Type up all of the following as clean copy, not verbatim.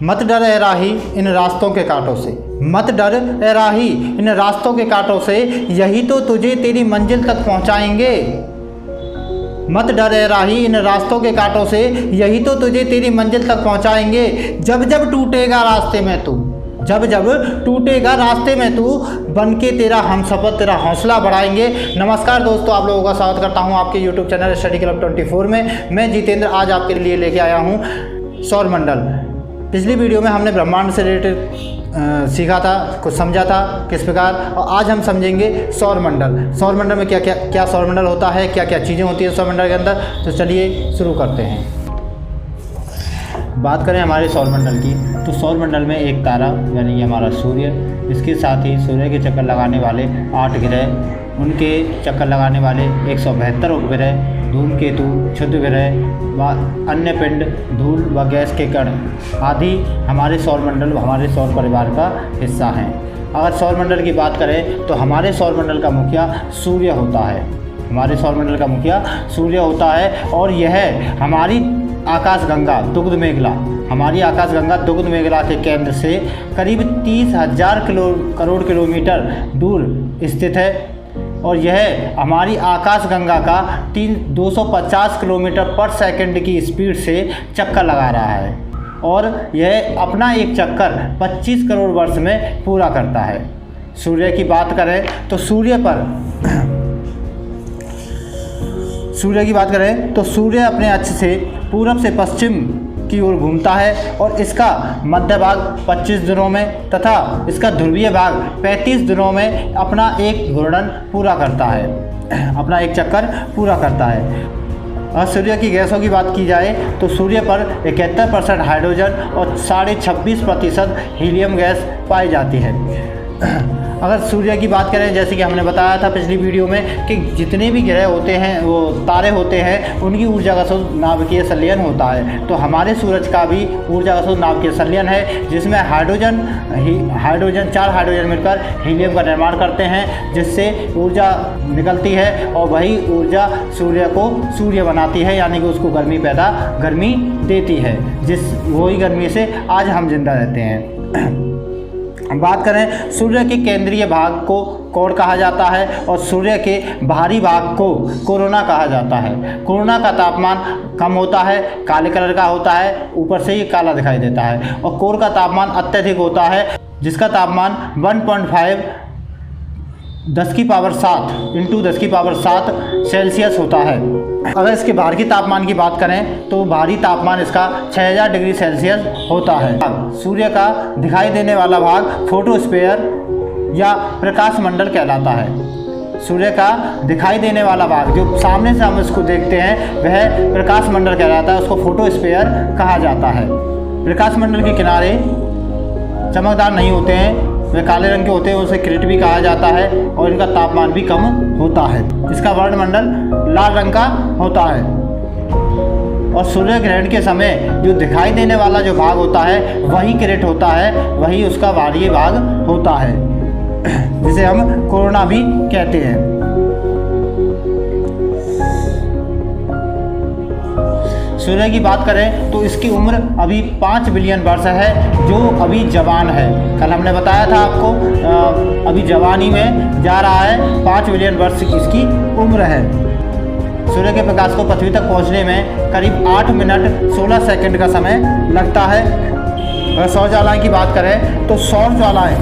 मत डर ए राही इन रास्तों के कांटों से, मत डर ए राही इन रास्तों के कांटों से, यही तो तुझे तेरी मंजिल तक पहुंचाएंगे। मत डर ए राही इन रास्तों के कांटों से, यही तो तुझे तेरी मंजिल तक पहुंचाएंगे। जब जब टूटेगा रास्ते में तू, जब जब टूटेगा रास्ते में तू, बन के तेरा हमसफ़र तेरा हौसला बढ़ाएंगे। नमस्कार दोस्तों, आप लोगों का स्वागत करता हूं आपके YouTube चैनल स्टडी क्लब 24 में। मैं जितेंद्र आज आपके लिए लेके आया हूं सौरमंडल। पिछली वीडियो में हमने ब्रह्मांड से रिलेटेड सीखा था, कुछ समझा था किस प्रकार, और आज हम समझेंगे सौरमंडल। सौरमंडल में क्या सौरमंडल होता है, क्या क्या चीज़ें होती हैं सौरमंडल के अंदर। तो चलिए शुरू करते हैं। बात करें हमारे सौरमंडल की, तो सौरमंडल में एक तारा यानी कि हमारा सूर्य, इसके साथ ही सूर्य के चक्कर लगाने वाले 8 ग्रह, उनके चक्कर लगाने वाले 172 उपग्रह, धूमकेतु, क्षुद्र ग्रह व अन्य पिंड, धूल व गैस के कण आदि हमारे सौरमंडल, हमारे सौर परिवार का हिस्सा हैं। अगर सौरमंडल की बात करें तो हमारे सौरमंडल का मुखिया सूर्य होता है। हमारे सौरमंडल का मुखिया सूर्य होता है और यह हमारी आकाशगंगा दुग्ध मेखला, हमारी आकाशगंगा दुग्ध मेखला के केंद्र से करीब 30,000 करोड़ किलोमीटर दूर स्थित है और यह हमारी आकाशगंगा का 250 किलोमीटर पर सेकंड की स्पीड से चक्कर लगा रहा है और यह अपना एक चक्कर 25 करोड़ वर्ष में पूरा करता है। सूर्य की बात करें तो सूर्य अपने अक्ष से पूरब से पश्चिम की ओर घूमता है और इसका मध्य भाग 25 दिनों में तथा इसका ध्रुवीय भाग 35 दिनों में अपना एक घूर्णन पूरा करता है, अपना एक चक्कर पूरा करता है। और सूर्य की गैसों की बात की जाए तो सूर्य पर 71% हाइड्रोजन और 26.5% हीलियम गैस पाई जाती है। अगर सूर्य की बात करें, जैसे कि हमने बताया था पिछली वीडियो में कि जितने भी ग्रह होते हैं, वो तारे होते हैं, उनकी ऊर्जा का स्रोत नाभिकीय संलयन होता है। तो हमारे सूरज का भी ऊर्जा का स्रोत नाभिकीय संलयन है, जिसमें हाइड्रोजन 4 हाइड्रोजन मिलकर हीलियम का निर्माण करते हैं, जिससे ऊर्जा निकलती है और वही ऊर्जा सूर्य को सूर्य बनाती है, यानी कि उसको गर्मी देती है, वही गर्मी से आज हम जिंदा रहते हैं। बात करें, सूर्य के केंद्रीय भाग को कोर कहा जाता है और सूर्य के बाहरी भाग को कोरोना कहा जाता है। कोरोना का तापमान कम होता है, काले कलर का होता है, ऊपर से ही काला दिखाई देता है, और कोर का तापमान अत्यधिक होता है, जिसका तापमान 1.5 10 की पावर 7 इंटू 10 की पावर 7 सेल्सियस होता है। अगर इसके बाहर की तापमान की बात करें तो बाहरी तापमान इसका 6000 डिग्री सेल्सियस होता है। सूर्य का दिखाई देने वाला भाग फोटोस्फीयर या प्रकाश मंडल कहलाता है। सूर्य का दिखाई देने वाला भाग जो सामने से हम इसको देखते हैं वह प्रकाश मंडल कहलाता है, उसको फोटोस्फीयर कहा जाता है। प्रकाश मंडल के किनारे चमकदार नहीं होते हैं, वे काले रंग के होते हैं, उसे क्रिट भी कहा जाता है और इनका तापमान भी कम होता है। इसका वर्णमंडल लाल रंग का होता है और सूर्य ग्रहण के समय जो दिखाई देने वाला जो भाग होता है वही क्रिट होता है, वही उसका बाहरी भाग होता है, जिसे हम कोरोना भी कहते हैं। सूर्य की बात करें तो इसकी उम्र अभी 5 बिलियन वर्ष है, जो अभी जवान है। कल हमने बताया था आपको, अभी जवानी में जा रहा है, 5 बिलियन वर्ष की इसकी उम्र है। सूर्य के प्रकाश को पृथ्वी तक पहुंचने में करीब 8 मिनट 16 सेकंड का समय लगता है। अगर सौर ज्वालाएँ की बात करें तो सौर ज्वालाएँ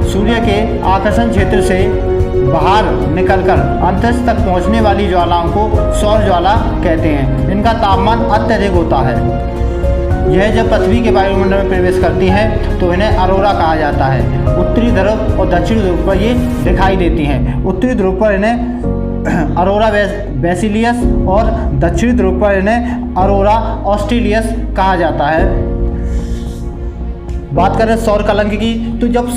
सूर्य के आकर्षण क्षेत्र से बाहर निकलकर अंतरिक्ष तक पहुंचने वाली ज्वालाओं को सौर ज्वाला कहते हैं। इनका तापमान अत्यधिक होता है। यह जब पृथ्वी के वायुमंडल में प्रवेश करती हैं तो इन्हें अरोरा कहा जाता है। उत्तरी ध्रुव और दक्षिणी ध्रुव पर ये दिखाई देती हैं। उत्तरी ध्रुव पर इन्हें अरोरा बेसिलियस और दक्षिणी ध्रुव पर इन्हें अरोरा ऑस्ट्रेलियस कहा जाता है। बात करें सौर कलंक की, तो जब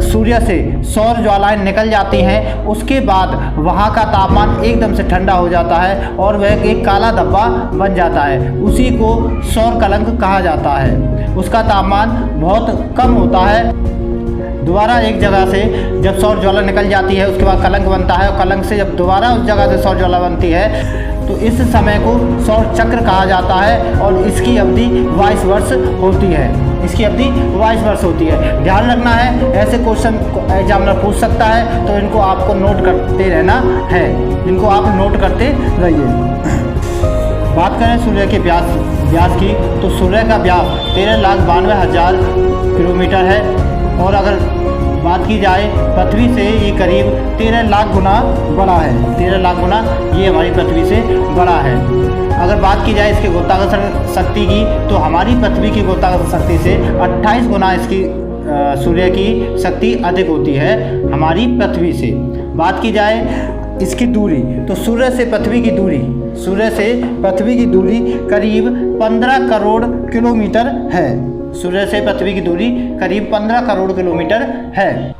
सूर्य से सौर ज्वालाएं निकल जाती हैं उसके बाद वहाँ का तापमान एकदम से ठंडा हो जाता है और वह एक काला धब्बा बन जाता है। उसी को सौर कलंक कहा जाता है। उसका तापमान बहुत कम होता है। दोबारा एक जगह से जब सौर ज्वाला निकल जाती है उसके बाद कलंक बनता है और कलंक से जब दोबारा उस जगह से सौर ज्वाला बनती है तो इस समय को सौर चक्र कहा जाता है और इसकी अवधि 22 वर्ष होती है। इसकी अवधि 22 वर्ष होती है। ध्यान रखना है, ऐसे क्वेश्चन एग्जामिनर पूछ सकता है, तो इनको आपको नोट करते रहना है, इनको आप नोट करते रहिए। बात करें सूर्य के व्यास की, तो सूर्य का व्यास 13,92,000 किलोमीटर है और अगर बात की जाए पृथ्वी से, ये करीब 13 लाख गुना बड़ा है। 13 लाख गुना ये हमारी पृथ्वी से बड़ा है। अगर बात की जाए इसके गुरुत्वाकर्षण शक्ति की, तो हमारी पृथ्वी की गुरुत्वाकर्षण शक्ति से 28 गुना इसकी सूर्य की शक्ति अधिक होती है हमारी पृथ्वी से। बात की जाए इसकी दूरी, तो सूर्य से पृथ्वी की दूरी करीब 15 करोड़ किलोमीटर है। सूर्य से पृथ्वी की दूरी करीब 15 करोड़ किलोमीटर है।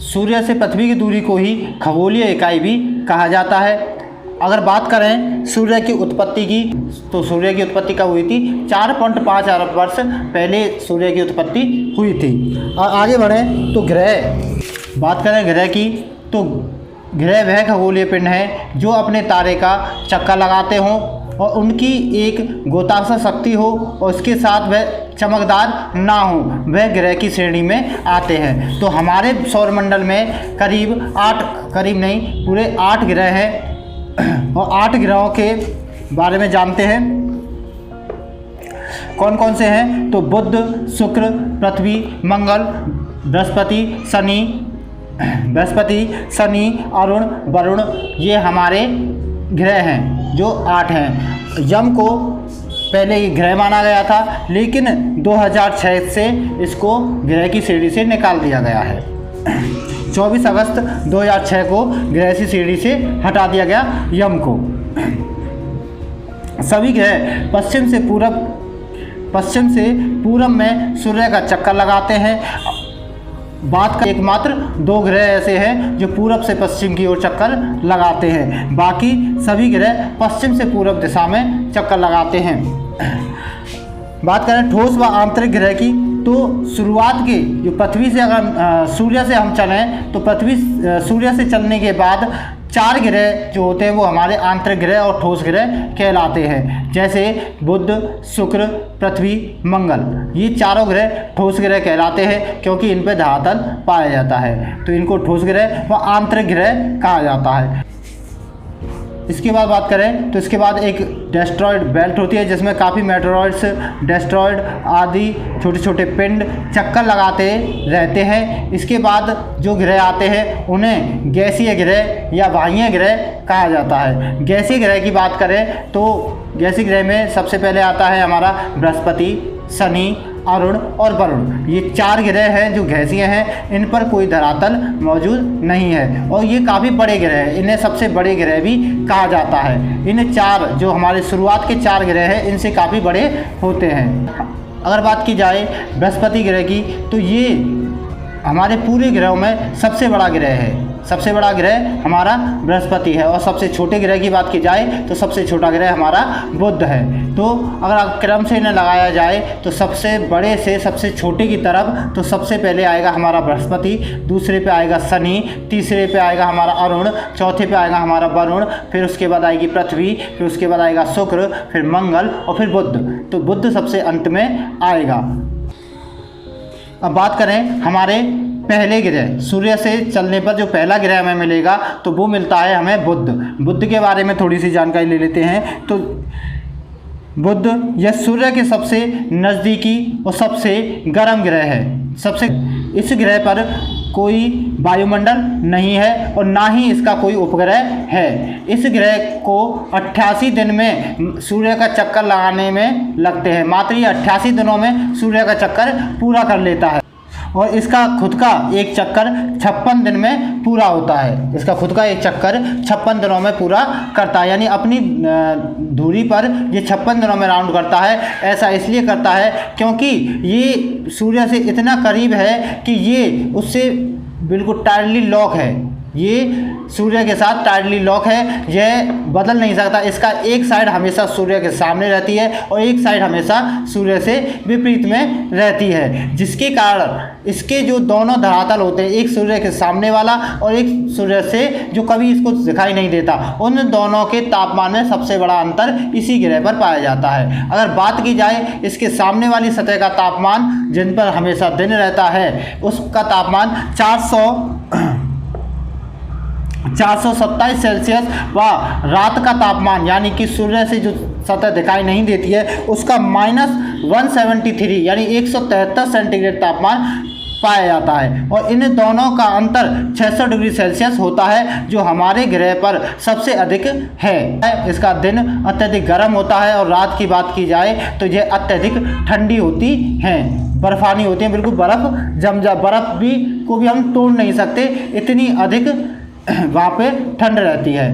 सूर्य से पृथ्वी की दूरी को ही खगोलीय इकाई भी कहा जाता है। अगर बात करें सूर्य की उत्पत्ति की, तो सूर्य की उत्पत्ति कब हुई थी? 4.5 अरब वर्ष पहले सूर्य की उत्पत्ति हुई थी। और आगे बढ़ें तो ग्रह, बात करें ग्रह की, तो ग्रह वह खगोलीय पिंड है जो अपने तारे का चक्कर लगाते हों और उनकी एक गुरुत्वाकर्षण शक्ति हो और उसके साथ वह चमकदार ना हो, वह ग्रह की श्रेणी में आते हैं। तो हमारे सौरमंडल में पूरे 8 ग्रह हैं और 8 ग्रहों के बारे में जानते हैं। कौन कौन से हैं? तो बुध, शुक्र, पृथ्वी, मंगल, बृहस्पति, शनि, अरुण, वरुण, ये हमारे ग्रह हैं जो 8 हैं। यम को पहले ये ग्रह माना गया था, लेकिन 2006 से इसको ग्रह की श्रेणी से निकाल दिया गया है। 24 अगस्त 2006 को ग्रह की श्रेणी से हटा दिया गया यम को। सभी ग्रह पश्चिम से पूरब में सूर्य का चक्कर लगाते हैं। बात का एकमात्र 2 ग्रह ऐसे हैं जो पूरब से पश्चिम की ओर चक्कर लगाते हैं, बाकी सभी ग्रह पश्चिम से पूरब दिशा में चक्कर लगाते हैं। बात करें ठोस व आंतरिक ग्रह की, तो शुरुआत के जो पृथ्वी से अगर सूर्य से हम चलें, तो सूर्य से चलने के बाद 4 ग्रह जो होते हैं वो हमारे आंतरिक ग्रह और ठोस ग्रह कहलाते हैं। जैसे बुध, शुक्र, पृथ्वी, मंगल, ये चारों ग्रह ठोस ग्रह कहलाते हैं क्योंकि इन पर धरातल पाया जाता है, तो इनको ठोस ग्रह व आंतरिक ग्रह कहा जाता है। इसके बाद बात करें तो इसके बाद एक डेस्ट्रॉयड बेल्ट होती है जिसमें काफ़ी मेटेरॉइड्स, डेस्ट्रॉयड आदि छोटे छोटे पिंड चक्कर लगाते रहते हैं। इसके बाद जो ग्रह आते हैं उन्हें गैसीय ग्रह या बाह्य ग्रह कहा जाता है। गैसीय ग्रह की बात करें तो गैसीय ग्रह में सबसे पहले आता है हमारा बृहस्पति, शनि, अरुण और वरुण। ये 4 ग्रह हैं जो गैसीय हैं, इन पर कोई धरातल मौजूद नहीं है और ये काफ़ी बड़े ग्रह हैं, इन्हें सबसे बड़े ग्रह भी कहा जाता है। इन 4 जो हमारे शुरुआत के 4 ग्रह हैं इनसे काफ़ी बड़े होते हैं। अगर बात की जाए बृहस्पति ग्रह की, तो ये हमारे पूरे ग्रहों में सबसे बड़ा ग्रह है। सबसे बड़ा ग्रह हमारा बृहस्पति है और सबसे छोटे ग्रह की बात की जाए तो सबसे छोटा ग्रह हमारा बुध है। तो अगर क्रम से इन्हें लगाया जाए तो सबसे बड़े से सबसे छोटे की तरफ, तो सबसे पहले आएगा हमारा बृहस्पति, दूसरे पे आएगा शनि, तीसरे पे आएगा हमारा अरुण, चौथे पे आएगा हमारा वरुण, फिर उसके बाद आएगी पृथ्वी, फिर उसके बाद आएगा शुक्र, फिर मंगल और फिर बुध। तो बुध सबसे अंत में आएगा। अब बात करें हमारे पहले ग्रह, सूर्य से चलने पर जो पहला ग्रह हमें मिलेगा तो वो मिलता है हमें बुध। बुध के बारे में थोड़ी सी जानकारी ले लेते हैं। तो बुध यह सूर्य के सबसे नज़दीकी और सबसे गर्म ग्रह है। इस ग्रह पर कोई वायुमंडल नहीं है और ना ही इसका कोई उपग्रह है। इस ग्रह को 88 दिन में सूर्य का चक्कर लगाने में लगते हैं। मात्र ये 88 दिनों में सूर्य का चक्कर पूरा कर लेता है और इसका खुद का एक चक्कर 56 दिन में पूरा होता है। इसका खुद का एक चक्कर 56 दिनों में पूरा करता है, यानी अपनी दूरी पर ये 56 दिनों में राउंड करता है। ऐसा इसलिए करता है क्योंकि ये सूर्य से इतना करीब है कि ये उससे बिल्कुल टाइटली लॉक है। ये सूर्य के साथ टाइटली लॉक है, यह बदल नहीं सकता। इसका एक साइड हमेशा सूर्य के सामने रहती है और एक साइड हमेशा सूर्य से विपरीत में रहती है, जिसके कारण इसके जो दोनों धरातल होते हैं, एक सूर्य के सामने वाला और एक सूर्य से जो कभी इसको दिखाई नहीं देता, उन दोनों के तापमान में सबसे बड़ा अंतर इसी ग्रह पर पाया जाता है। अगर बात की जाए इसके सामने वाली सतह का तापमान, जिन पर हमेशा दिन रहता है, उसका तापमान 427 सेल्सियस व रात का तापमान यानी कि सूर्य से जो सतह दिखाई नहीं देती है उसका -173 यानी 173 सेंटीग्रेड तापमान पाया जाता है। और इन दोनों का अंतर 600 डिग्री सेल्सियस होता है, जो हमारे ग्रह पर सबसे अधिक है। इसका दिन अत्यधिक गर्म होता है और रात की बात की जाए तो यह अत्यधिक ठंडी होती है, बर्फानी होती है, बिल्कुल बर्फ़ भी को भी हम तोड़ नहीं सकते, इतनी अधिक वहाँ पे ठंड रहती है।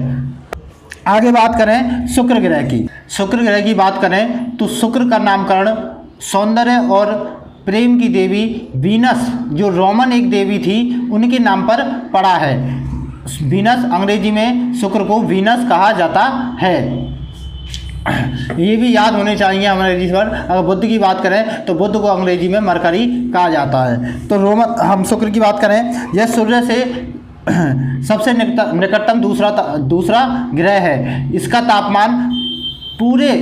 आगे बात करें शुक्र ग्रह की। शुक्र ग्रह की बात करें तो शुक्र का नामकरण सौंदर्य और प्रेम की देवी वीनस, जो रोमन एक देवी थी, उनके नाम पर पड़ा है। वीनस, अंग्रेजी में शुक्र को वीनस कहा जाता है। ये भी याद होने चाहिए अंग्रेजी पर। अगर बुध की बात करें तो बुध को अंग्रेजी में मरकरी कहा जाता है। तो हम शुक्र की बात करें, यह सूर्य से सबसे निकटतम दूसरा ग्रह है। इसका तापमान पूरे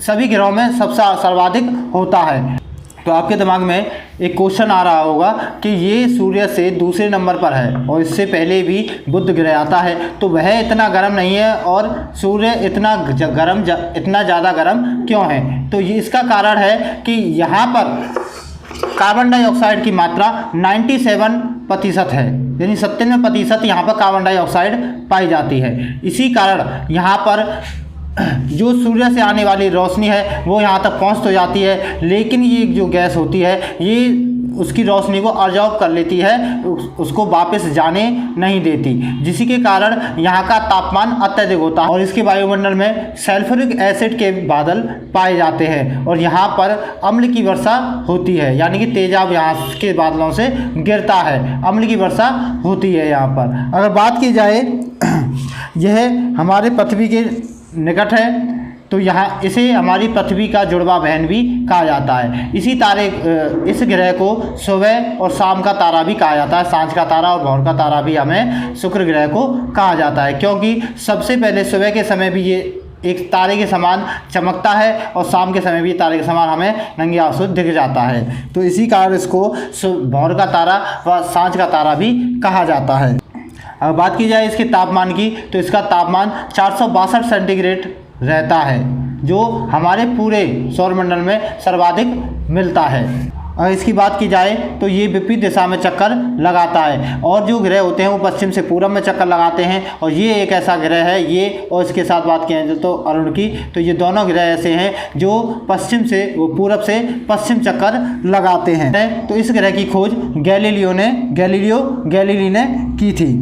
सभी ग्रहों में सबसे सर्वाधिक होता है। तो आपके दिमाग में एक क्वेश्चन आ रहा होगा कि ये सूर्य से दूसरे नंबर पर है और इससे पहले भी बुध ग्रह आता है, तो वह इतना गर्म नहीं है और सूर्य इतना ज़्यादा गर्म क्यों है? तो ये इसका कारण है कि यहाँ पर कार्बन डाइऑक्साइड की मात्रा 97% है, यानी 97% यहाँ पर कार्बन डाइऑक्साइड पाई जाती है। इसी कारण यहाँ पर जो सूर्य से आने वाली रोशनी है वो यहाँ तक पहुँच तो जाती है, लेकिन ये जो गैस होती है ये उसकी रोशनी को ऑब्जॉर्ब कर लेती है, उसको वापस जाने नहीं देती, जिसी के कारण यहाँ का तापमान अत्यधिक होता है और इसके वायुमंडल में सल्फ्यूरिक एसिड के बादल पाए जाते हैं और यहाँ पर अम्ल की वर्षा होती है, यानी कि तेजाब यहाँ के बादलों से गिरता है, अम्ल की वर्षा होती है यहाँ पर। अगर बात की जाए यह हमारे पृथ्वी के निकट है, तो यहाँ इसे हमारी पृथ्वी का जुड़वा बहन भी कहा जाता है। इस ग्रह को सुबह और शाम का तारा भी कहा जाता है, सांझ का तारा और भोर का तारा भी हमें शुक्र ग्रह को कहा जाता है, क्योंकि सबसे पहले सुबह के समय भी ये एक तारे के समान चमकता है और शाम के समय भी तारे के समान हमें नंगी आंखों दिख जाता है। तो इसी कारण इसको भोर का तारा व सांझ का तारा भी कहा जाता है। अगर बात की जाए इसके तापमान की, तो इसका तापमान 462 सेंटीग्रेड रहता है, जो हमारे पूरे सौरमंडल में सर्वाधिक मिलता है। अगर इसकी बात की जाए तो ये विपरीत दिशा में चक्कर लगाता है और जो ग्रह होते हैं वो पश्चिम से पूरब में चक्कर लगाते हैं, और ये एक ऐसा ग्रह है, ये और इसके साथ बात की तो अरुण की, तो ये दोनों ग्रह ऐसे हैं जो पूरब से पश्चिम चक्कर लगाते हैं। तो इस ग्रह की खोज गैलीलियो गैलीली ने की थी।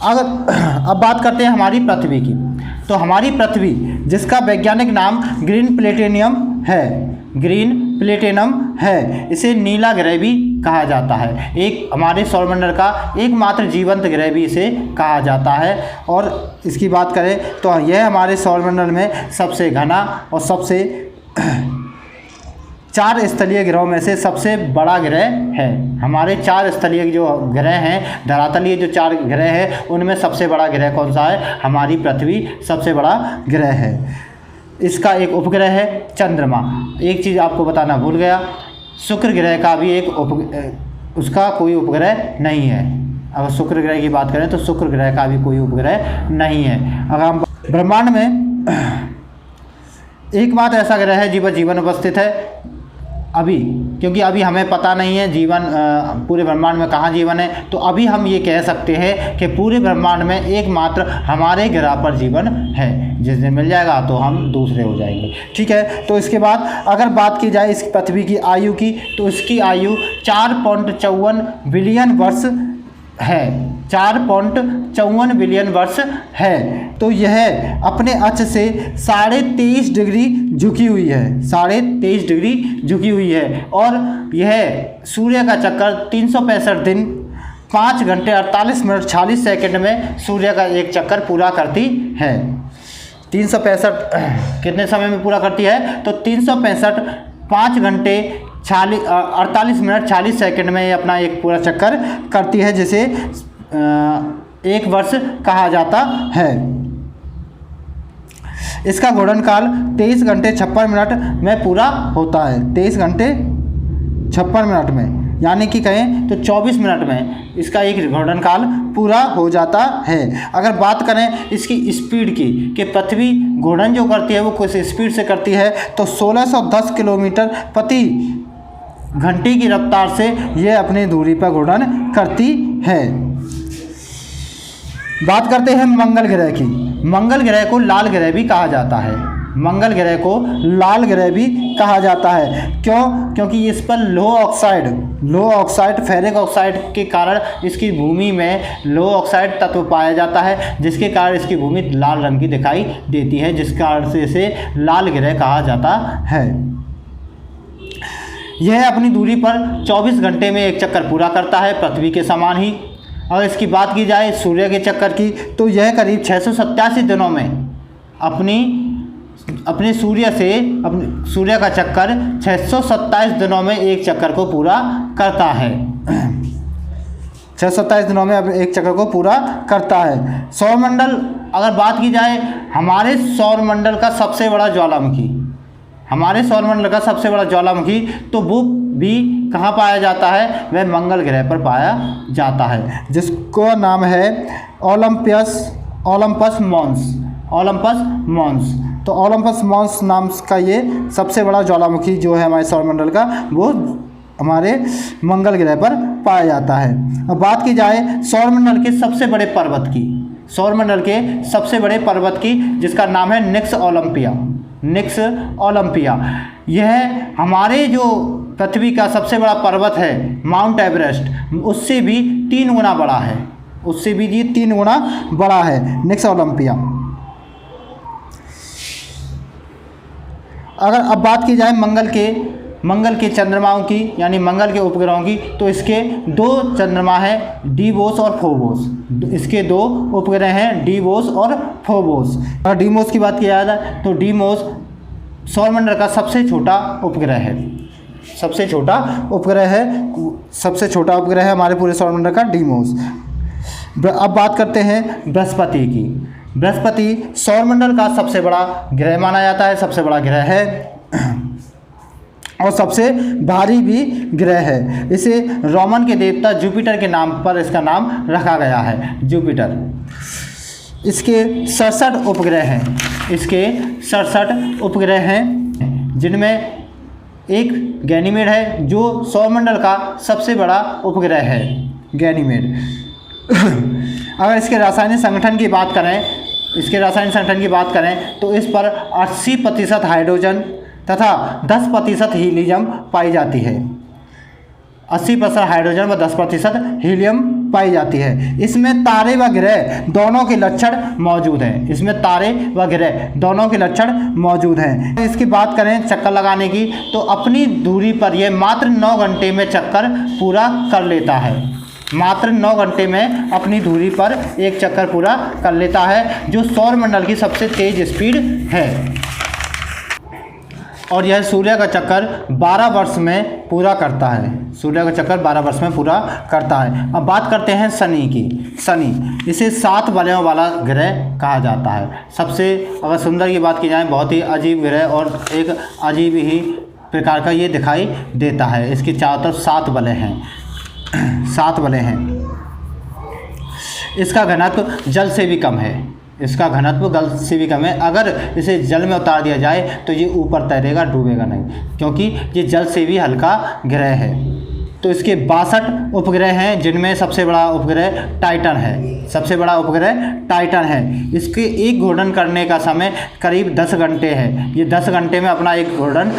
अब बात करते हैं हमारी पृथ्वी की। तो हमारी पृथ्वी, जिसका वैज्ञानिक नाम ग्रीन प्लेटिनम है, इसे नीला ग्रह भी कहा जाता है। एक हमारे सौरमंडल का एकमात्र जीवंत ग्रह भी इसे कहा जाता है। और इसकी बात करें तो यह हमारे सौरमंडल में सबसे घना और सबसे 4 स्थलीय ग्रहों में से सबसे बड़ा ग्रह है। हमारे 4 स्थलीय जो ग्रह हैं, धरातलीय जो 4 ग्रह हैं, उनमें सबसे बड़ा ग्रह कौन सा है? हमारी पृथ्वी सबसे बड़ा ग्रह है। इसका एक उपग्रह है चंद्रमा। एक चीज़ आपको बताना भूल गया, शुक्र ग्रह का भी उसका कोई उपग्रह नहीं है। अगर शुक्र ग्रह की बात करें तो शुक्र ग्रह का भी कोई उपग्रह नहीं है। अगर हम ब्रह्मांड में एकमात्र ऐसा ग्रह है जिस पर जीवन उपस्थित है अभी, क्योंकि अभी हमें पता नहीं है जीवन पूरे ब्रह्मांड में कहाँ जीवन है, तो अभी हम ये कह सकते हैं कि पूरे ब्रह्मांड में एकमात्र हमारे ग्रह पर जीवन है। जिस दिन मिल जाएगा तो हम दूसरे हो जाएंगे, ठीक है। तो इसके बाद अगर बात की जाए इस पृथ्वी की आयु की, तो इसकी आयु 4.54 बिलियन वर्ष है, 4.54 बिलियन वर्ष है। तो यह अपने अक्ष से 23.5 डिग्री झुकी हुई है, 23.5 डिग्री झुकी हुई है। और यह सूर्य का चक्कर 365 दिन 5 घंटे 48 मिनट 46 सेकंड में सूर्य का एक चक्कर पूरा करती है। 365 कितने समय में पूरा करती है? तो 365 5 घंटे 48 मिनट 40 सेकंड में ये अपना एक पूरा चक्कर करती है, जिसे एक वर्ष कहा जाता है। इसका घूर्णन काल 23 घंटे 56 मिनट में पूरा होता है। 23 घंटे 56 मिनट में, यानी कि कहें तो 24 मिनट में इसका एक घूर्णन काल पूरा हो जाता है। अगर बात करें इसकी स्पीड की कि पृथ्वी घूर्णन जो करती है वो किस स्पीड से करती है, तो 1610 किलोमीटर प्रति घंटे की रफ्तार से ये अपनी दूरी पर घूर्णन करती है। बात करते हैं मंगल ग्रह की। मंगल ग्रह को लाल ग्रह भी कहा जाता है। मंगल ग्रह को लाल ग्रह भी कहा जाता है। क्यों? क्योंकि इस पर लो ऑक्साइड फेरिक ऑक्साइड के कारण इसकी भूमि में लो ऑक्साइड तत्व पाया जाता है, जिसके कारण इसकी भूमि लाल रंग की दिखाई देती है, जिस कारण से इसे लाल ग्रह कहा जाता है। यह अपनी दूरी पर 24 घंटे में एक चक्कर पूरा करता है, पृथ्वी के समान ही। अगर इसकी बात की जाए सूर्य के चक्कर की, तो यह करीब 687 दिनों में अपने सूर्य का चक्कर 627 दिनों में एक चक्कर को पूरा करता है। 627 दिनों में एक चक्कर को पूरा करता है। सौरमंडल, अगर बात की जाए हमारे सौरमंडल का सबसे बड़ा ज्वालामुखी, तो वो भी कहाँ पाया जाता है? वह मंगल ग्रह पर पाया जाता है, जिसका नाम है ओलंपस मॉन्स। तो ओलंपस मॉन्स नाम का ये सबसे बड़ा ज्वालामुखी जो है हमारे सौरमंडल का, वो हमारे मंगल ग्रह पर पाया जाता है। अब बात की जाए सौरमंडल के सबसे बड़े पर्वत की, जिसका नाम है निक्स ओलंपिया। यह हमारे जो पृथ्वी का सबसे बड़ा पर्वत है माउंट एवरेस्ट, उससे भी 3 गुना बड़ा है। निक्स ओलंपिया। अगर अब बात की जाए मंगल के चंद्रमाओं की, यानी मंगल के उपग्रहों की, तो इसके 2 चंद्रमा हैं, डीमोस और फोबोस। इसके 2 उपग्रह हैं, डीमोस और फोबोस। अगर डीमोस की बात की जाए तो डीमोस सौरमंडल का सबसे छोटा उपग्रह है हमारे पूरे सौरमंडल का, डीमोस। अब बात करते हैं बृहस्पति की। बृहस्पति सौरमंडल का सबसे बड़ा ग्रह माना जाता है, सबसे बड़ा ग्रह है और सबसे भारी भी ग्रह है। इसे रोमन के देवता जुपिटर के नाम पर इसका नाम रखा गया है, जुपिटर। इसके 67 उपग्रह हैं, जिनमें एक गैनीमेड है जो सौरमंडल का सबसे बड़ा उपग्रह है, गैनीमेड। अगर इसके रासायनिक संगठन की बात करें तो इस पर 80% हाइड्रोजन तथा 10% हीलियम पाई जाती है। 80% हाइड्रोजन व 10% हीलियम पाई जाती है। इसमें तारे व ग्रह दोनों के लक्षण मौजूद हैं। इसकी बात करें चक्कर लगाने की, तो अपनी दूरी पर यह मात्र 9 घंटे में चक्कर पूरा कर लेता है। मात्र 9 घंटे में अपनी दूरी पर एक चक्कर पूरा कर लेता है, जो सौरमंडल की सबसे तेज स्पीड है। और यह सूर्य का चक्कर 12 वर्ष में पूरा करता है। अब बात करते हैं शनि की। शनि, इसे 7 वलयों वाला ग्रह कहा जाता है। सबसे अगर सुंदर की बात की जाए, बहुत ही अजीब ग्रह और एक अजीब ही प्रकार का ये दिखाई देता है। इसके चारों तरफ 7 वलय हैं। इसका घनत्व जल से भी कम है। अगर इसे जल में उतार दिया जाए तो ये ऊपर तैरेगा, डूबेगा नहीं, क्योंकि ये जल से भी हल्का ग्रह है। तो इसके 62 उपग्रह हैं, जिनमें सबसे बड़ा उपग्रह टाइटन है। इसके एक घूर्णन करने का समय करीब 10 घंटे है। ये 10 घंटे में अपना एक घूर्णन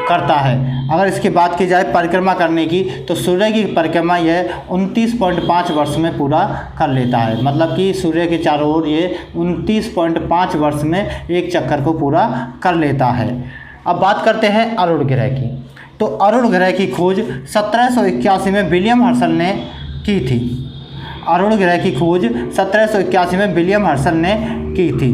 करता है। अगर इसकी बात की जाए परिक्रमा करने की, तो सूर्य की परिक्रमा यह 29.5 वर्ष में पूरा कर लेता है। मतलब कि सूर्य के चारों ओर ये 29.5 वर्ष में एक चक्कर को पूरा कर लेता है। अब बात करते हैं अरुण ग्रह की। तो तो अरुण ग्रह की खोज 1781 में विलियम हर्शल ने की थी। अरुण ग्रह की खोज 1781 में विलियम हर्शल ने की थी।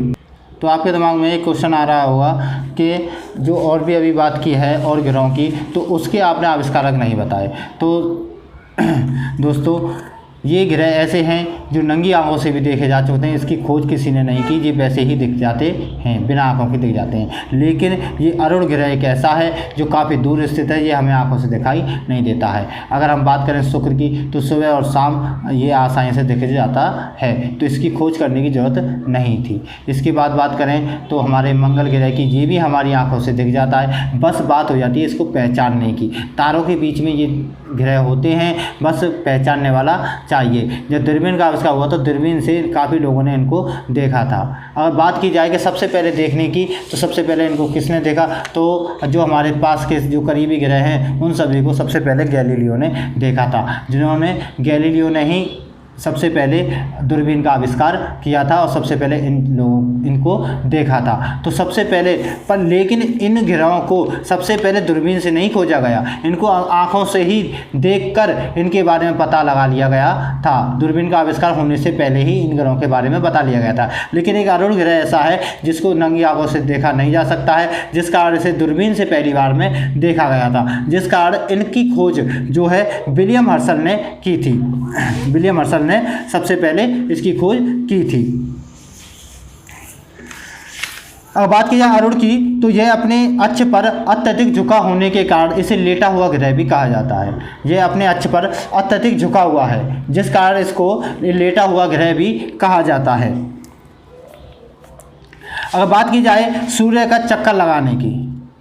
तो आपके दिमाग में एक क्वेश्चन आ रहा होगा कि जो और भी अभी बात की है और ग्रहों की, तो उसके आपने आविष्कारक नहीं बताए। तो दोस्तों ये ग्रह ऐसे हैं जो नंगी आंखों से भी देखे जा चुके हैं, इसकी खोज किसी ने नहीं की, ये वैसे ही दिख जाते हैं, बिना आंखों के दिख जाते हैं। लेकिन ये अरुण ग्रह एक ऐसा है जो काफ़ी दूर स्थित है, ये हमें आंखों से दिखाई नहीं देता है। अगर हम बात करें शुक्र की, तो सुबह और शाम ये आसानी से दिख जाता है, तो इसकी खोज करने की ज़रूरत नहीं थी। इसके बाद बात करें तो हमारे मंगल ग्रह की, ये भी हमारी आँखों से दिख जाता है, बस बात हो जाती है इसको पहचानने की। तारों के बीच में ये ग्रह होते हैं, बस पहचानने वाला चाहिए। जब दूरबीन का आविष्कार हुआ तो दूरबीन से काफ़ी लोगों ने इनको देखा था। अगर बात की जाए कि सबसे पहले देखने की, तो सबसे पहले इनको किसने देखा, तो जो हमारे पास के जो करीबी ग्रह हैं उन सभी को सबसे पहले गैलीलियो ने देखा था, जिन्होंने गैलीलियो ने ही सबसे पहले दूरबीन का आविष्कार किया था और सबसे पहले इनको देखा था। तो सबसे पहले पर लेकिन इन ग्रहों को सबसे पहले दूरबीन से नहीं खोजा गया, इनको आँखों से ही देखकर इनके बारे में पता लगा लिया गया था। दूरबीन का आविष्कार होने से पहले ही इन ग्रहों के बारे में बता लिया गया था। लेकिन एक अरुण ग्रह ऐसा है जिसको नंगी आँखों से देखा नहीं जा सकता है, जिस कारण इसे दूरबीन से पहली बार में देखा गया था, जिस कारण इनकी खोज जो है विलियम हर्शल ने की थी। विलियम हर्शल ने सबसे पहले इसकी खोज की थी। अब बात की जाए अरुण की, तो यह अपने अक्ष पर अत्यधिक झुका होने के कारण इसे लेटा हुआ ग्रह भी कहा जाता है। यह अपने अक्ष पर अत्यधिक झुका हुआ है, जिस कारण इसको लेटा हुआ ग्रह भी कहा जाता है। अगर बात की जाए सूर्य का चक्कर लगाने की,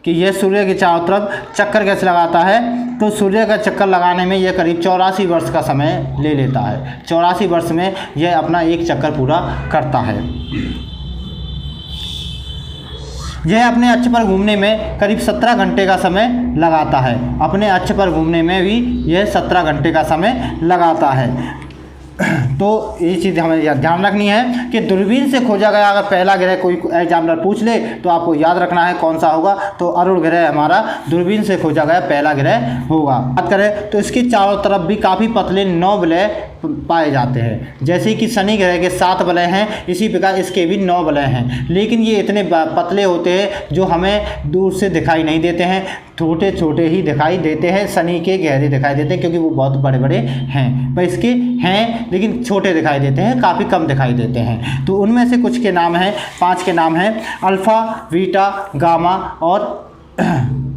कि यह सूर्य के चारों तरफ चक्कर कैसे लगाता है, तो सूर्य का चक्कर लगाने में यह करीब 84 वर्ष का समय ले लेता है। 84 वर्ष में यह अपना एक चक्कर पूरा करता है। यह अपने अक्ष पर घूमने में करीब 17 घंटे का समय लगाता है। अपने अक्ष पर घूमने में भी यह 17 घंटे का समय लगाता है। तो ये चीज़ हमें ध्यान रखनी है कि दूरबीन से खोजा गया अगर पहला ग्रह कोई एग्जामिनर पूछ ले तो आपको याद रखना है कौन सा होगा, तो अरुण ग्रह हमारा दूरबीन से खोजा गया पहला ग्रह होगा। बात करें तो इसके चारों तरफ भी काफ़ी पतले 9 वलय पाए जाते हैं। जैसे कि शनि ग्रह के 7 वलय हैं, इसी प्रकार इसके भी 9 वलय हैं, लेकिन ये इतने पतले होते हैं जो हमें दूर से दिखाई नहीं देते हैं, छोटे छोटे ही दिखाई देते हैं। शनि के गहरे दिखाई देते हैं क्योंकि वो बहुत बड़े बड़े हैं, पर इसके हैं लेकिन छोटे दिखाई देते हैं, काफ़ी कम दिखाई देते हैं। तो उनमें से कुछ के नाम हैं, 5 के नाम हैं, अल्फ़ा, बीटा, गामा और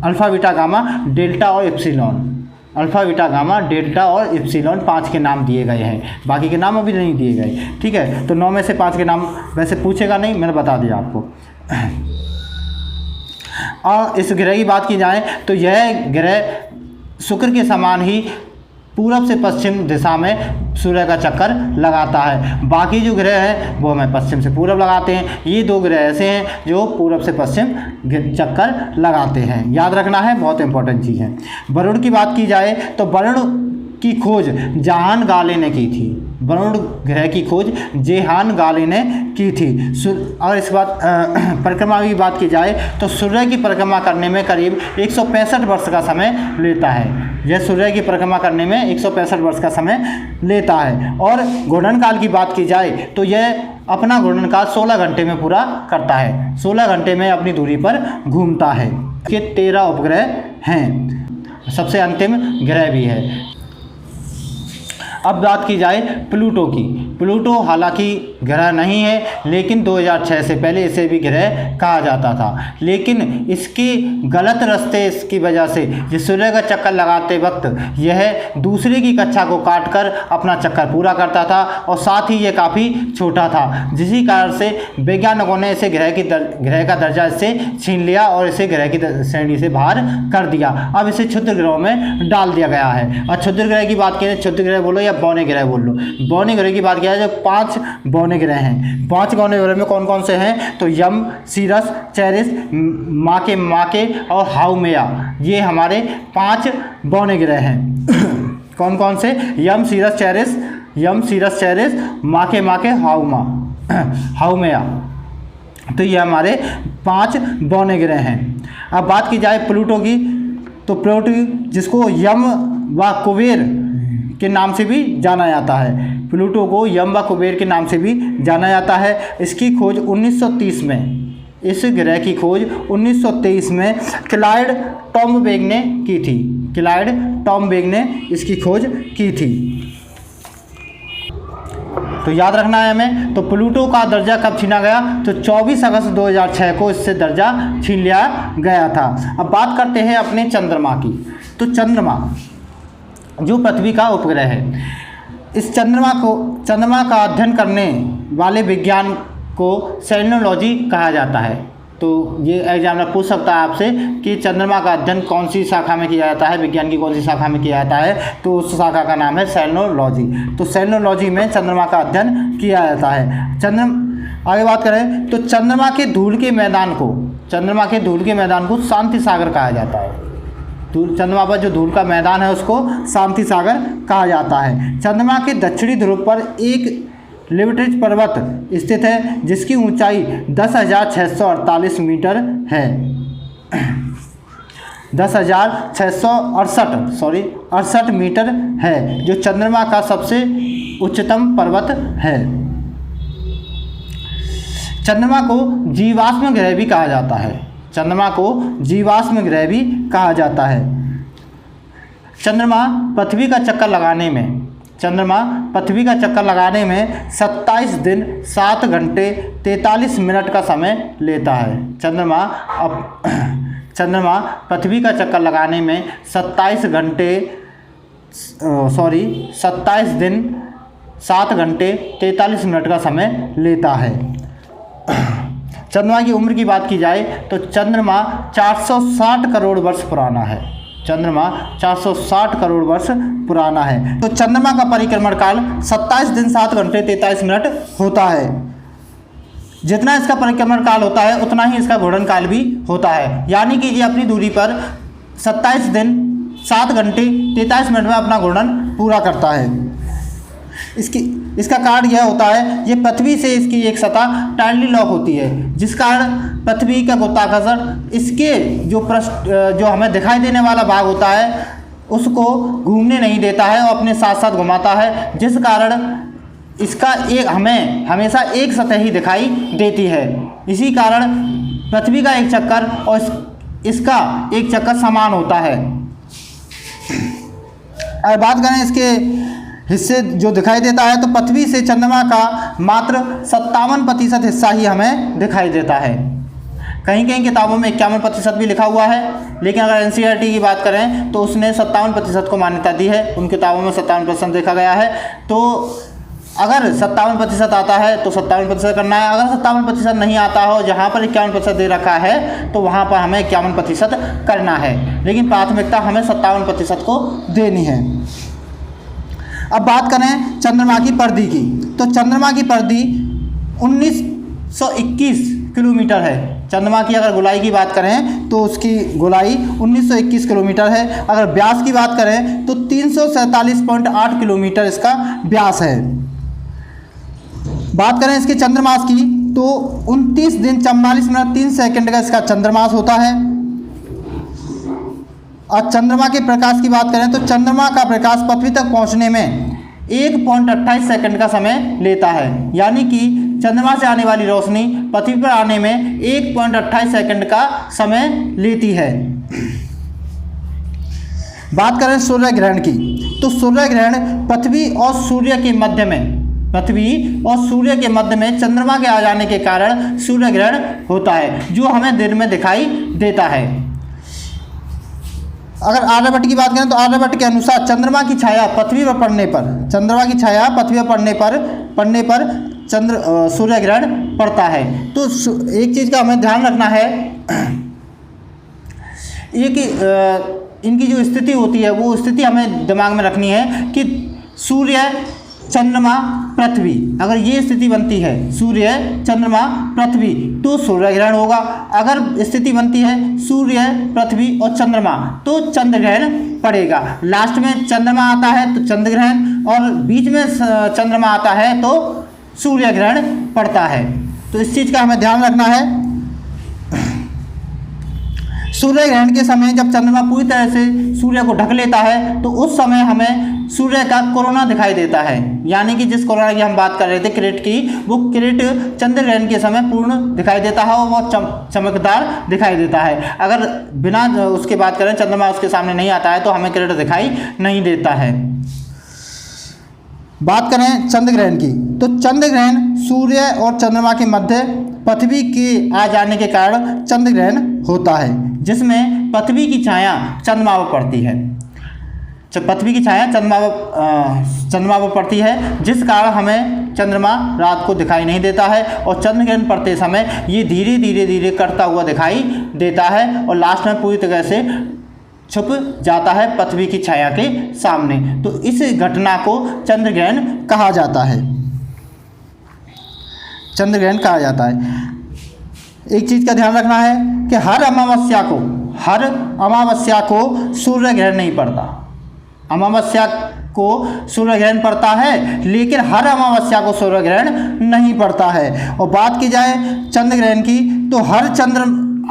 अल्फ़ा, बीटा, गामा, डेल्टा और epsilon. Alpha, beta, gamma, delta और एप्सिलॉन 5 के नाम दिए गए हैं, बाकी के नाम अभी नहीं दिए गए। ठीक है, तो 9 में से 5 के नाम वैसे पूछेगा नहीं, मैंने बता दिया आपको। और इस ग्रह की बात की जाए तो यह ग्रह शुक्र के समान ही पूरब से पश्चिम दिशा में सूर्य का चक्कर लगाता है। बाकी जो ग्रह हैं वो हमें पश्चिम से पूरब लगाते हैं। ये 2 ग्रह ऐसे हैं जो पूरब से पश्चिम चक्कर लगाते हैं, याद रखना है, बहुत इंपॉर्टेंट चीज़ है। वरुण की बात की जाए तो वरुण की खोज जहान गाले ने की थी। वरुण ग्रह की खोज जेहान गाले ने की थी। और इस बात परिक्रमा की बात की जाए तो सूर्य की परिक्रमा करने में करीब 165 वर्ष का समय लेता है। यह सूर्य की परिक्रमा करने में 165 वर्ष का समय लेता है। और घूर्णन काल की बात की जाए तो यह अपना घूर्णन काल 16 घंटे में पूरा करता है। 16 घंटे में अपनी दूरी पर घूमता है। ये 13 उपग्रह हैं, सबसे अंतिम ग्रह भी है। अब बात की जाए प्लूटो की। प्लूटो हालांकि ग्रह नहीं है, लेकिन 2006 से पहले इसे भी ग्रह कहा जाता था। लेकिन इसके गलत रास्ते की वजह से ये सूर्य का चक्कर लगाते वक्त यह दूसरे की कक्षा को काटकर अपना चक्कर पूरा करता था, और साथ ही ये काफ़ी छोटा था, जिसी कारण से वैज्ञानिकों ने इसे ग्रह का दर्जा इससे छीन लिया और इसे ग्रह की श्रेणी से बाहर कर दिया। अब इसे क्षुद्र ग्रहों में डाल दिया गया है। और क्षुद्र ग्रह की बात करें, क्षुद्र ग्रह बोलो या बौने ग्रह बोल लो, बौने ग्रह की बात किया जाए तो 5 बौने ग्रह हैं। 5 बौने ग्रह में कौन कौन से हैं, तो यम, सीरस, चेरिस, माके और हाउमेया, ये हमारे 5 बौने ग्रह हैं। कौन कौन से, यम, सीरस, चेरिस, माके, हाउमेया, तो ये हमारे 5 बौने ग्रह हैं। अब बात की जाए प्लूटो की, तो प्लूटो जिसको यम व कुबेर के नाम से भी जाना जाता है, प्लूटो को यम व कुबेर के नाम से भी जाना जाता है। इसकी खोज 1930 में, इस ग्रह की खोज 1923 में क्लाइड टॉम्बेग ने की थी। क्लाइड टॉम्बेग ने इसकी खोज की थी। तो याद रखना है हमें। तो प्लूटो का दर्जा कब छीना गया? तो 24 अगस्त 2006 को इससे दर्जा छीन लिया गया था। अब बात करते हैं अपने चंद्रमा की। तो चंद्रमा जो पृथ्वी का उपग्रह है, इस चंद्रमा का अध्ययन करने वाले विज्ञान को सेलेनोलॉजी कहा जाता है। तो ये एग्जामिनर पूछ सकता है आपसे कि चंद्रमा का अध्ययन कौन सी शाखा में किया जाता है, विज्ञान की कौन सी शाखा में किया जाता है? तो उस शाखा का नाम है सेलेनोलॉजी। तो सेलेनोलॉजी में चंद्रमा का अध्ययन किया जाता है। आगे बात करें तो चंद्रमा के धूल के मैदान को शांति सागर कहा जाता है। चंद्रमा पर जो धूल का मैदान है उसको शांति सागर कहा जाता है। चंद्रमा के दक्षिणी ध्रुव पर एक लिबर्टीज पर्वत स्थित है जिसकी ऊंचाई 10,648 मीटर है। 10,668 मीटर है, जो चंद्रमा का सबसे उच्चतम पर्वत है। चंद्रमा को जीवाश्म ग्रह भी कहा जाता है। चंद्रमा को जीवाश्म ग्रह भी कहा जाता है। चंद्रमा पृथ्वी का चक्कर लगाने में 27 दिन 7 घंटे 43 मिनट का समय लेता है। चंद्रमा पृथ्वी का चक्कर लगाने में 27 दिन 7 घंटे 43 मिनट का समय लेता है। चंद्रमा की उम्र की बात की जाए तो चंद्रमा 460 करोड़ वर्ष पुराना है। चंद्रमा 460 करोड़ वर्ष पुराना है। तो चंद्रमा का परिक्रमण काल 27 दिन 7 घंटे 43 मिनट होता है। जितना इसका परिक्रमण काल होता है उतना ही इसका घूर्णन काल भी होता है। यानी कि ये अपनी दूरी पर 27 दिन 7 घंटे 43 मिनट में अपना घूर्णन पूरा करता है। इसका कारण यह होता है, ये पृथ्वी से इसकी एक सतह टाइटली लॉक होती है, जिस कारण पृथ्वी का गुरुत्वाकर्षण इसके जो हमें दिखाई देने वाला भाग होता है उसको घूमने नहीं देता है और अपने साथ साथ घुमाता है, जिस कारण इसका हमें हमेशा एक सतह ही दिखाई देती है। इसी कारण पृथ्वी का एक चक्कर और इसका एक चक्कर समान होता है। और बात करें इसके हिस्से जो दिखाई देता है, तो पृथ्वी से चंद्रमा का मात्र 57% हिस्सा ही हमें दिखाई देता है। कहीं कहीं किताबों में 51% भी लिखा हुआ है, लेकिन अगर एनसीईआरटी की बात करें तो उसने 57% को मान्यता दी है। उन किताबों में 57% देखा गया है। तो अगर 57% आता है तो 57% करना है। अगर 57% नहीं आता हो, जहाँ पर 51% दे रखा है, तो वहाँ पर हमें 51% करना है, लेकिन प्राथमिकता हमें 57% को देनी है। अब बात करें चंद्रमा की परिधि की, तो चंद्रमा की परिधि 1921 किलोमीटर है। चंद्रमा की अगर गोलाई की बात करें तो उसकी गोलाई 1921 किलोमीटर है। अगर व्यास की बात करें तो 347.8 किलोमीटर इसका व्यास है। बात करें इसके चंद्रमास की तो 29 दिन 44 मिनट 3 सेकंड का इसका चंद्रमास होता है। और चंद्रमा के प्रकाश की बात करें तो चंद्रमा का प्रकाश पृथ्वी तक पहुंचने में 1.28 सेकंड का समय लेता है। यानी कि चंद्रमा से आने वाली रोशनी पृथ्वी पर आने में 1.28 सेकंड का समय लेती है। बात करें सूर्य ग्रहण की, तो सूर्य ग्रहण पृथ्वी और सूर्य के मध्य में चंद्रमा के आ जाने के कारण सूर्य ग्रहण होता है, जो हमें दिन में दिखाई देता है। अगर आर्यभट्ट की बात करें तो आर्यभट्ट के अनुसार चंद्रमा की छाया पृथ्वी पर पड़ने पर सूर्य ग्रहण पड़ता है। तो एक चीज़ का हमें ध्यान रखना है, ये कि इनकी जो स्थिति होती है वो स्थिति हमें दिमाग में रखनी है कि सूर्य चंद्रमा पृथ्वी, अगर ये स्थिति बनती है सूर्य चंद्रमा पृथ्वी तो सूर्य ग्रहण होगा। अगर स्थिति बनती है सूर्य पृथ्वी और चंद्रमा तो चंद्र ग्रहण पड़ेगा। लास्ट में चंद्रमा आता है तो चंद्र ग्रहण, और बीच में चंद्रमा आता है तो सूर्य ग्रहण पड़ता है। तो इस चीज़ का हमें ध्यान रखना है। सूर्य ग्रहण के समय जब चंद्रमा पूरी तरह से सूर्य को ढक लेता है तो उस समय हमें सूर्य का कोरोना दिखाई देता है, यानी कि जिस कोरोना की हम बात कर रहे थे किरीट की, वो किरीट चंद्र ग्रहण के समय पूर्ण दिखाई देता है और वो चमकदार दिखाई देता है। अगर बिना उसके बात करें, चंद्रमा उसके सामने नहीं आता है तो हमें किरीट दिखाई नहीं देता है। बात करें चंद्र ग्रहण की, तो चंद्र ग्रहण सूर्य और चंद्रमा के मध्य पृथ्वी के आ जाने के कारण चंद्र ग्रहण होता है, जिसमें पृथ्वी की छाया चंद्रमा पर पड़ती है। पृथ्वी की छाया चंद्रमा पर पड़ती है, जिस कारण हमें चंद्रमा रात को दिखाई नहीं देता है और चंद्र ग्रहण पड़ते समय ये धीरे धीरे धीरे कटता हुआ दिखाई देता है और लास्ट में पूरी तरह से छुप जाता है पृथ्वी की छाया के सामने। तो इस घटना को चंद्र ग्रहण कहा जाता है। चंद्र ग्रहण कहा जाता है। एक चीज़ का ध्यान रखना है कि हर अमावस्या को सूर्य ग्रहण नहीं पड़ता। अमावस्या को सूर्य ग्रहण पड़ता है, लेकिन हर अमावस्या को सूर्य ग्रहण नहीं पड़ता है। और बात की जाए चंद्र ग्रहण की, तो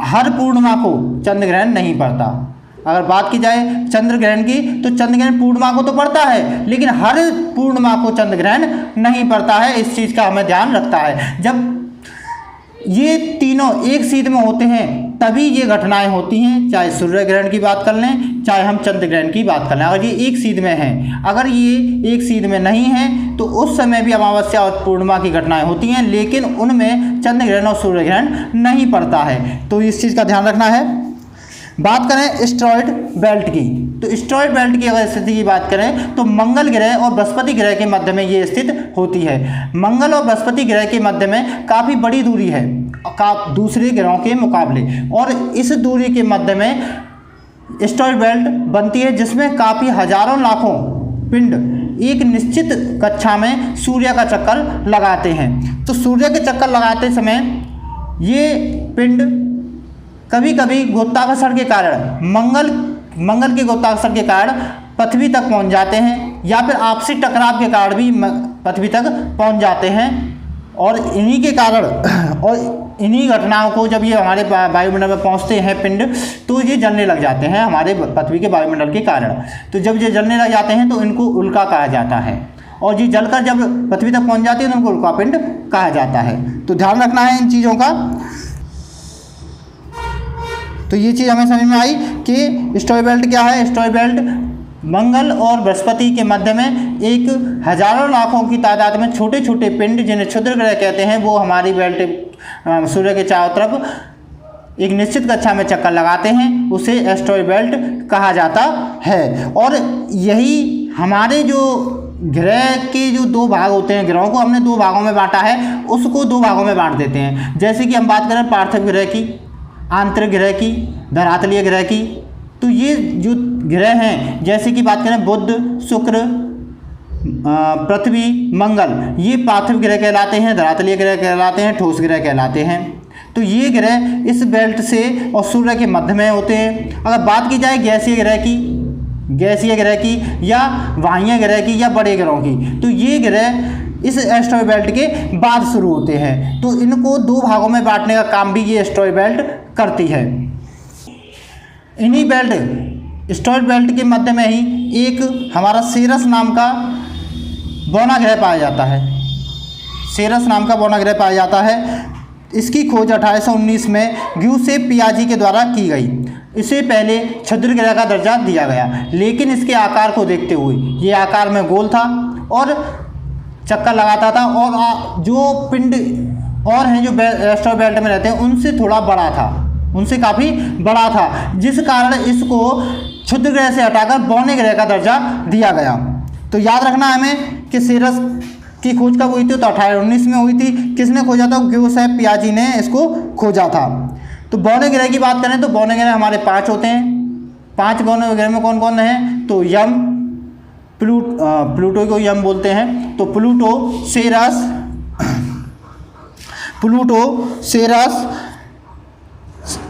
हर पूर्णिमा को चंद्र ग्रहण नहीं पड़ता। अगर बात की जाए चंद्र ग्रहण की, तो चंद्र ग्रहण पूर्णिमा को तो पड़ता है, लेकिन हर पूर्णिमा को चंद्र ग्रहण नहीं पड़ता है। इस चीज़ का हमें ध्यान रखता है। जब ये तीनों एक सीध में होते हैं तभी ये घटनाएं होती हैं, चाहे सूर्य ग्रहण की बात कर लें, चाहे हम चंद्र ग्रहण की बात कर लें। अगर ये एक सीध में हैं, अगर ये एक सीध में नहीं हैं, तो उस समय भी अमावस्या और पूर्णिमा की घटनाएं होती हैं, लेकिन उनमें चंद्र ग्रहण और सूर्य ग्रहण नहीं पड़ता है। तो इस चीज़ का ध्यान रखना है। बात करें एस्टेरॉयड बेल्ट की, तो एस्टेरॉयड बेल्ट की अगर स्थिति की बात करें तो मंगल ग्रह और बृहस्पति ग्रह के मध्य में ये स्थित होती है। मंगल और बृहस्पति ग्रह के मध्य में काफ़ी बड़ी दूरी है दूसरे ग्रहों के मुकाबले, और इस दूरी के मध्य में एस्टेरॉयड बेल्ट बनती है, जिसमें काफ़ी हजारों लाखों पिंड एक निश्चित कक्षा में सूर्य का चक्कर लगाते हैं। तो सूर्य के चक्कर लगाते समय ये पिंड कभी कभी गुरुत्वाकर्षण के कारण मंगल के गुरुत्वाकर्षण के कारण पृथ्वी तक पहुंच जाते हैं, या फिर आपसी टकराव के कारण भी पृथ्वी तक पहुंच जाते हैं। और इन्हीं के कारण और इन्हीं घटनाओं को जब ये हमारे वायुमंडल में पहुंचते हैं पिंड, तो ये जलने लग जाते हैं हमारे पृथ्वी के वायुमंडल के कारण। तो जब ये जलने लग जाते हैं तो इनको उल्का कहा जाता है, और ये जलकर जब पृथ्वी तक पहुँच जाती है तो उनको उल्का पिंड कहा जाता है। तो ध्यान रखना है इन चीज़ों का। तो ये चीज़ हमें समझ में आई कि एस्टेरॉयड बेल्ट क्या है। एस्टेरॉयड बेल्ट मंगल और बृहस्पति के मध्य में एक हजारों लाखों की तादाद में छोटे छोटे पिंड, जिन्हें क्षुद्र ग्रह कहते हैं, वो हमारी बेल्ट सूर्य के चारों तरफ एक निश्चित कक्षा में चक्कर लगाते हैं, उसे एस्टेरॉयड बेल्ट कहा जाता है। और यही हमारे जो ग्रह के जो दो भाग होते हैं, ग्रहों को हमने दो भागों में बांटा है, उसको दो भागों में बांट देते हैं। जैसे कि हम बात करें पार्थिव ग्रह की, आंतरिक ग्रह की, धरातलीय ग्रह की, तो ये जो ग्रह हैं, जैसे कि बात करें बुध, शुक्र, पृथ्वी, मंगल, ये पार्थिव ग्रह कहलाते हैं, धरातलीय ग्रह कहलाते हैं, ठोस ग्रह कहलाते हैं। तो ये ग्रह इस बेल्ट से और सूर्य के मध्य में होते हैं। अगर बात की जाए गैसीय ग्रह की या वाह्य ग्रह की या बड़े ग्रहों की, तो ये ग्रह इस एस्टेरॉयड बेल्ट के बाद शुरू होते हैं। तो इनको दो भागों में बांटने का काम भी ये एस्टेरॉयड बेल्ट करती है। इन्हीं एस्टेरॉयड बेल्ट के मध्य में ही एक हमारा सेरस नाम का बौना ग्रह पाया जाता है। सेरस नाम का बौना ग्रह पाया जाता है। इसकी खोज 1819 में ग्यूसेप पियाजी के द्वारा की गई। इसे पहले क्षुद्र ग्रह का दर्जा दिया गया, लेकिन इसके आकार को देखते हुए, ये आकार में गोल था और चक्कर लगाता था, और जो पिंड और हैं जो एस्टेरॉयड बेल्ट में रहते हैं उनसे थोड़ा बड़ा था, उनसे काफ़ी बड़ा था, जिस कारण इसको क्षुद्र ग्रह से हटाकर बौने ग्रह का दर्जा दिया गया। तो याद रखना हमें कि सेरस की खोज कब हुई थी, तो 1819 में हुई थी। किसने खोजा था? ग्यूसेप पियाजी ने इसको खोजा था। तो बौने ग्रह की बात करें तो बौने ग्रह हमारे 5 होते हैं। 5 बौने ग्रह में कौन कौन हैं? तो यम, प्लूटो को यम बोलते हैं, तो प्लूटो, सेरस,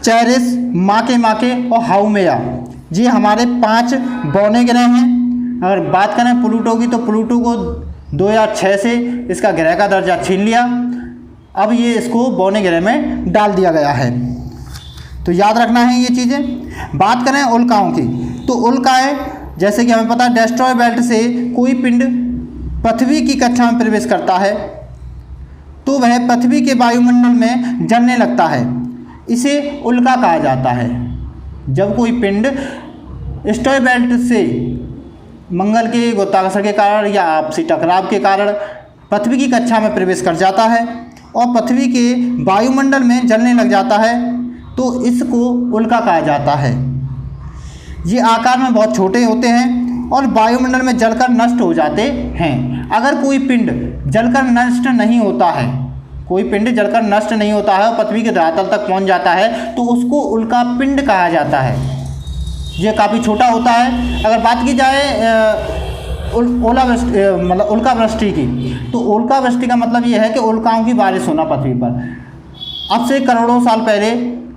चेरिस, माके और हाउमेया, ये हमारे 5 बौने ग्रह हैं। अगर बात करें प्लूटो की, तो प्लूटो को 2006 से इसका ग्रह का दर्जा छीन लिया। अब ये इसको बौने ग्रह में डाल दिया गया है। तो याद रखना है ये चीज़ें। बात करें उल्काओं की, तो उल्काएँ जैसे कि हमें पता है डेस्ट्रॉय बेल्ट से कोई पिंड पृथ्वी की कक्षा में प्रवेश करता है तो वह पृथ्वी के वायुमंडल में जलने लगता है, इसे उल्का कहा जाता है। जब कोई पिंड डेस्ट्रॉय बेल्ट से मंगल के गुरुत्वाकर्षण के कारण या आपसी टकराव के कारण पृथ्वी की कक्षा में प्रवेश कर जाता है और पृथ्वी के वायुमंडल में जलने लग जाता है तो इसको उल्का कहा जाता है। ये आकार में बहुत छोटे होते हैं और वायुमंडल में जलकर नष्ट हो जाते हैं। अगर कोई पिंड जलकर नष्ट नहीं होता है, कोई पिंड जलकर नष्ट नहीं होता है और पृथ्वी के धरातल तक पहुंच जाता है तो उसको उल्का पिंड कहा जाता है। ये काफ़ी छोटा होता है। अगर बात की जाए ओलावृष्टि मतलब उल्कावृष्टि की, तो उल्कावृष्टि का मतलब ये है कि उल्काओं की बारिश होना पृथ्वी पर। अब से करोड़ों साल पहले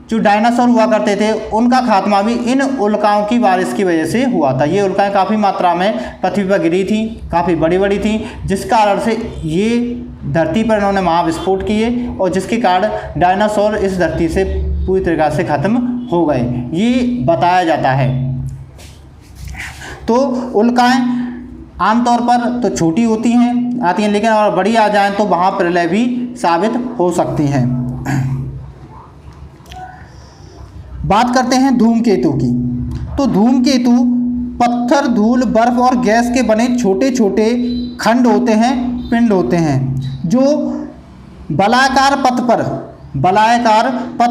जो डायनासोर हुआ करते थे उनका खात्मा भी इन उल्काओं की बारिश की वजह से हुआ था। ये उल्काएं काफ़ी मात्रा में पृथ्वी पर गिरी थी, काफ़ी बड़ी बड़ी थी, जिस कारण से ये धरती पर इन्होंने महाविस्फोट किए और जिसके कारण डायनासोर इस धरती से पूरी तरीक़ा से ख़त्म हो गए, ये बताया जाता है। तो उल्काएं आमतौर पर तो छोटी होती हैं आती हैं, लेकिन अगर बड़ी आ जाएं तो वहाँ प्रलय भी साबित हो सकती हैं। बात करते हैं धूमकेतु की, तो धूमकेतु पत्थर, धूल, बर्फ और गैस के बने छोटे छोटे खंड होते हैं, पिंड होते हैं जो बलाकार पथ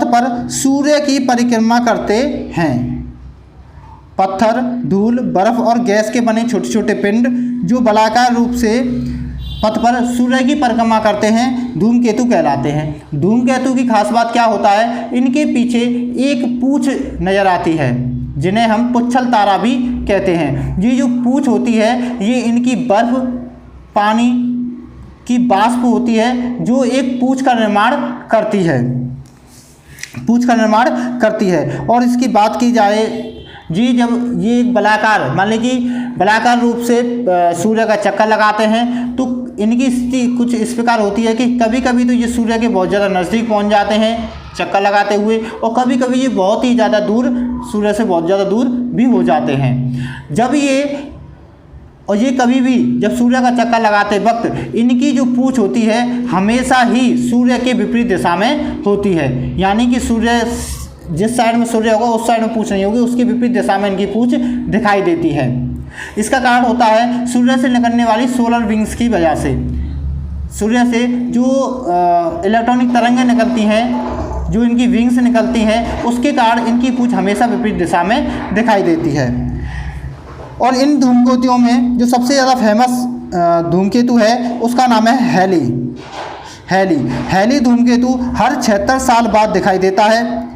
पर सूर्य की परिक्रमा करते हैं। पत्थर, धूल, बर्फ और गैस के बने छोटे छोटे पिंड जो बलाकार रूप से पथ पर सूर्य की परिक्रमा करते हैं धूमकेतु कहलाते हैं। धूमकेतु की खास बात क्या होता है, इनके पीछे एक पूंछ नज़र आती है जिन्हें हम पुच्छल तारा भी कहते हैं। ये जो पूंछ होती है ये इनकी बर्फ पानी की वाष्प होती है जो एक पूंछ का निर्माण करती है। और इसकी बात की जाए जी, जब ये बलाकार मान लीजिए बलाकार रूप से सूर्य का चक्कर लगाते हैं तो इनकी स्थिति कुछ इस प्रकार होती है कि कभी कभी तो ये सूर्य के बहुत ज़्यादा नज़दीक पहुंच जाते हैं चक्कर लगाते हुए और कभी कभी ये बहुत ही ज़्यादा दूर, सूर्य से बहुत ज़्यादा दूर भी हो जाते हैं। ये कभी भी जब सूर्य का चक्कर लगाते वक्त इनकी जो पूंछ होती है हमेशा ही सूर्य के विपरीत दिशा में होती है, यानी कि सूर्य जिस साइड में सूर्य होगा उस साइड में पूंछ नहीं होगी, उसकी विपरीत दिशा में इनकी पूंछ दिखाई देती है। इसका कारण होता है सूर्य से निकलने वाली सोलर विंग्स की वजह से। सूर्य से जो इलेक्ट्रॉनिक तरंगें निकलती हैं, जो इनकी विंग्स निकलती हैं, उसके कारण इनकी पूंछ हमेशा विपरीत दिशा में दिखाई देती है। और इन धूमकेतुओं में जो सबसे ज़्यादा फेमस धूमकेतु है उसका नाम है हैली धूमकेतु हर 76 साल बाद दिखाई देता है।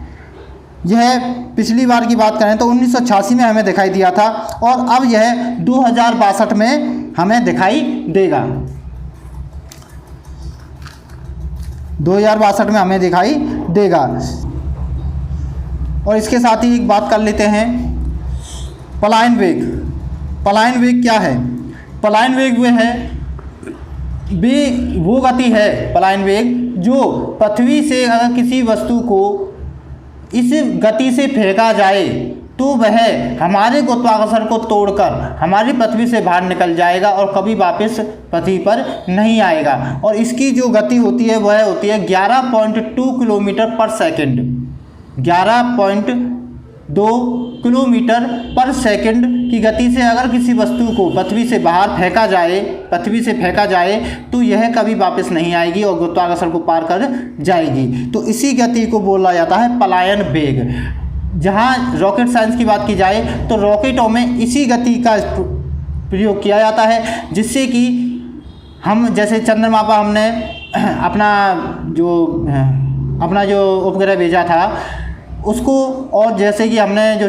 यह पिछली बार की बात करें तो 1986 में हमें दिखाई दिया था और अब यह 2062 में हमें दिखाई देगा। 2062 में हमें दिखाई देगा। और इसके साथ ही एक बात कर लेते हैं पलायन वेग क्या है। पलायन वेग वो गति है पलायन वेग जो पृथ्वी से अगर किसी वस्तु को इस गति से फेंका जाए तो वह हमारे गुरुत्वाकर्षण को तोड़कर हमारी पृथ्वी से बाहर निकल जाएगा और कभी वापस पृथ्वी पर नहीं आएगा। और इसकी जो गति होती है वह होती है 11.2 किलोमीटर पर सेकंड। 11.2 किलोमीटर पर सेकंड की गति से अगर किसी वस्तु को पृथ्वी से फेंका जाए तो यह कभी वापस नहीं आएगी और गुरुत्वाकर्षण को पार कर जाएगी। तो इसी गति को बोला जाता है पलायन वेग। जहाँ रॉकेट साइंस की बात की जाए तो रॉकेटों में इसी गति का प्रयोग किया जाता है, जिससे कि हम जैसे चंद्रमा पर हमने अपना जो उपग्रह भेजा था उसको, और जैसे कि हमने जो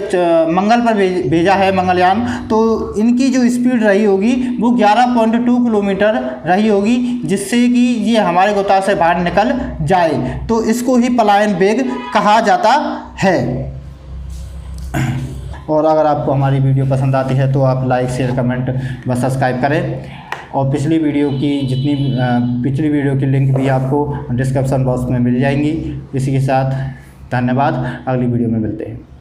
मंगल पर भेजा है मंगलयान, तो इनकी जो स्पीड रही होगी वो 11.2 किलोमीटर रही होगी, जिससे कि ये हमारे गुरुत्वाकर्षण से बाहर निकल जाए। तो इसको ही पलायन वेग कहा जाता है। और अगर आपको हमारी वीडियो पसंद आती है तो आप लाइक, शेयर, कमेंट व सब्सक्राइब करें। और पिछली वीडियो की लिंक भी आपको डिस्क्रिप्शन बॉक्स में मिल जाएंगी। इसी के साथ धन्यवाद, अगली वीडियो में मिलते हैं।